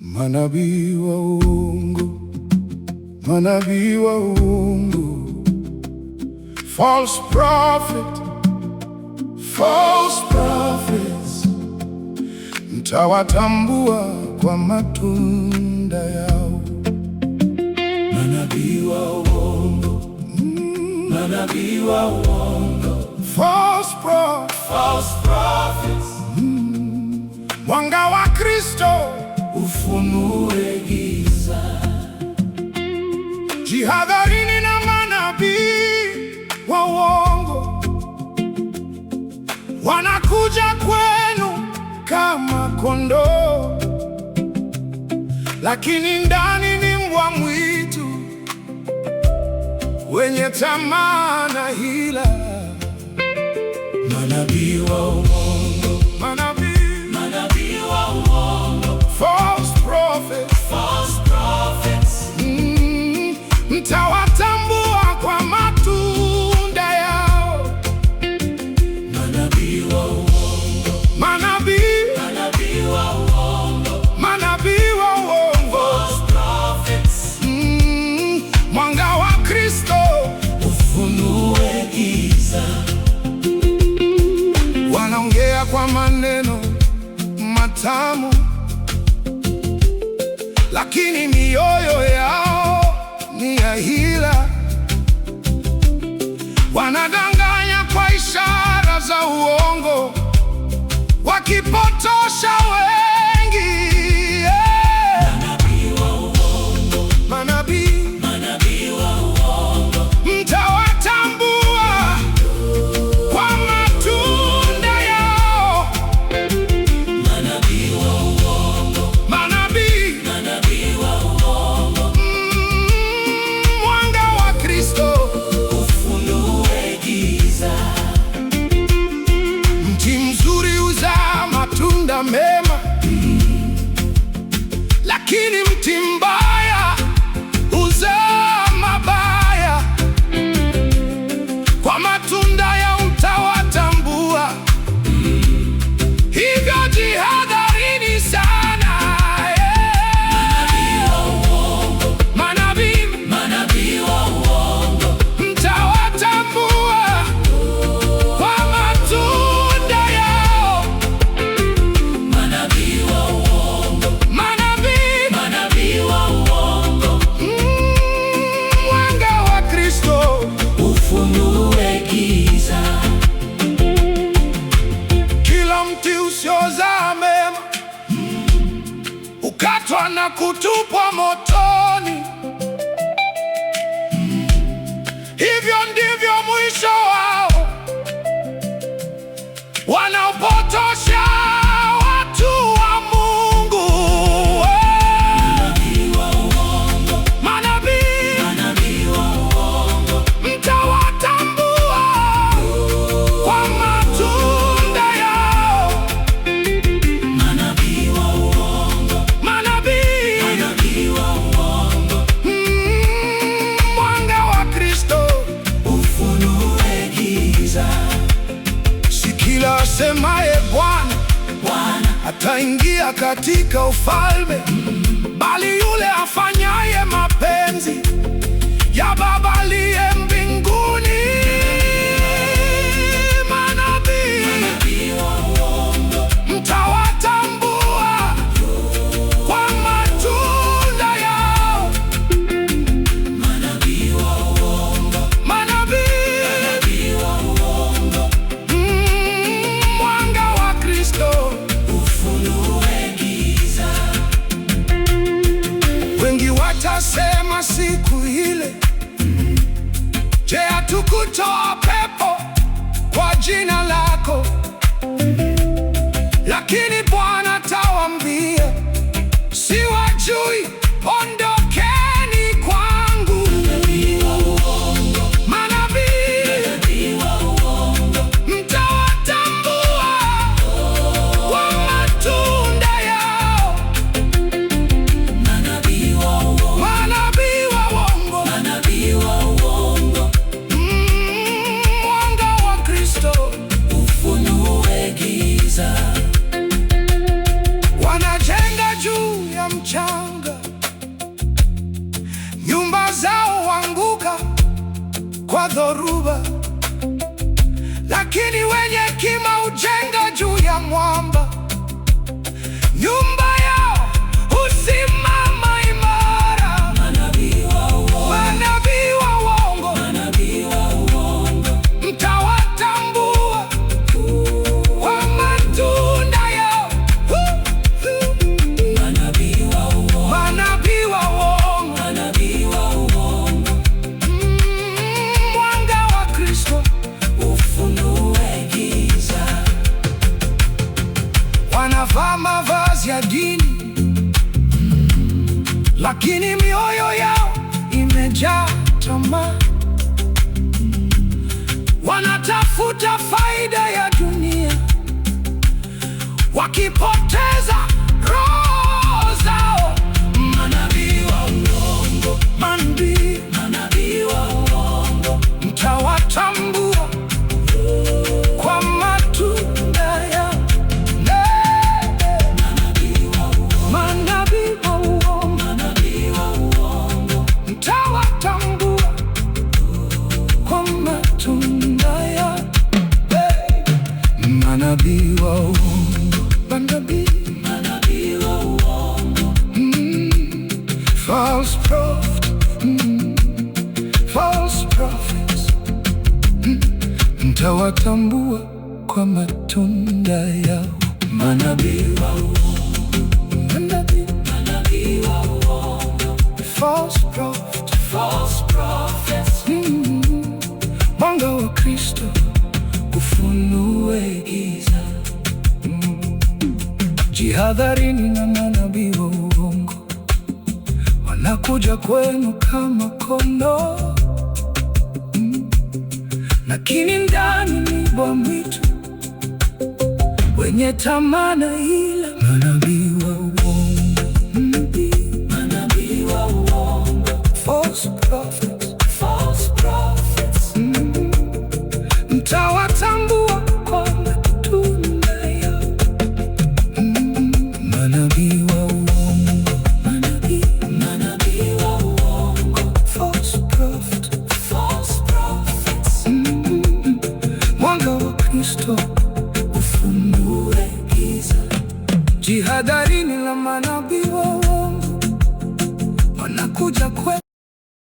Manabii wa uongo, manabii wa uongo, false prophet, false prophets, mtawatambua kwa matunda yao. Manabii wa uongo, manabii wa uongo, false prophets, mwanga wa Kristo ufunue giza. Jihadharini na manabii wa uongo, wanakuja kwenu kama kondoo, lakini ndani ni mbwa mwitu, wenye tamaa na hila. Manabii wa uongo, manabii wa uongo, false prophets, mtawatambua kwa matunda yao. Manabii wa uongo, manabii wa uongo, manabii wa uongo, false prophets, mwanga wa Kristo ufunue giza. Wanaongea kwa maneno matamu, lakini mioyo yao ni ya hila. Wanadanganya kwa ishara za uongo, wakipotosha wengi. Manabii wa uongo, manabii wa uongo, mtawatambua kwa matunda yao. Manabii wa uongo, manabii wa uongo, mwanga wa Kristo ufunue giza. Mti mzuri huzaa matunda mema, lakini mti mbaya huzaa mabaya. Kwa matunda yao mtawatambua, hivyo jihadharini sana. Manabii wa uongo, mtawatambua kwa matunda yao. Manabii wa uongo, manabii wa uongo, mwanga wa Kristo ufunue giza. Kila mti usiozaa mema ukatwa na kutupwa motoni. Hivyo ndivyo mwisho wao, wanaopotosha watu wa Mungu. Manabii wa uongo, manabii wa uongo, mtawatambua kwa matunda yao. Manabii wa uongo, manabii wa uongo, mwanga wa Kristo ufunue giza. Si kila asemaye Bwana ataingia katika ufalme, bali yule afanyaye mapenzi ya Baba aliye mbinguni. Manabii wa uongo, mtawatambua kwa matunda yao. Manabii wa uongo, manabii wa uongo, mwanga wa Kristo ufunue giza. Wengi watasema siku ile, je, hatukutoa pepo kwa jina lako? Lakini Bwana atawaambia, siwajui, ondokeni kwangu. Manabii wa uongo, manabii wa uongo, mtawatambua kwa matunda yao. Manabii wa uongo, manabii wa uongo, kwa dhoruba, lakini wenye hekima hujenga juu ya mwamba. Nyumba yao husimama imara. Manabii wa uongo mtawatambua kwa matunda yao. Manabii wa uongo, mwanga wa Kristo ufunue giza. Wanavaa mavazi ya dini, lakini mioyo yao imejaa tamaa. Wanatafuta faida ya dunia, wakipoteza roho zao. Manabii wa uongo mtawatambua kwa matunda yao. Manabii wa uongo mtawatambua kwa matunda yao. Manabii wa uongo, false prophets, mtawatambua kwa matunda yao. Manabii wa uongo, false prophets, mwanga wa Kristo ufunue giza. Jihadharini na manabii wa uongo, wanakuja kwenu kama kondoo, lakini ndani ni mbwa mwitu wenye tamaa na hila. Manabii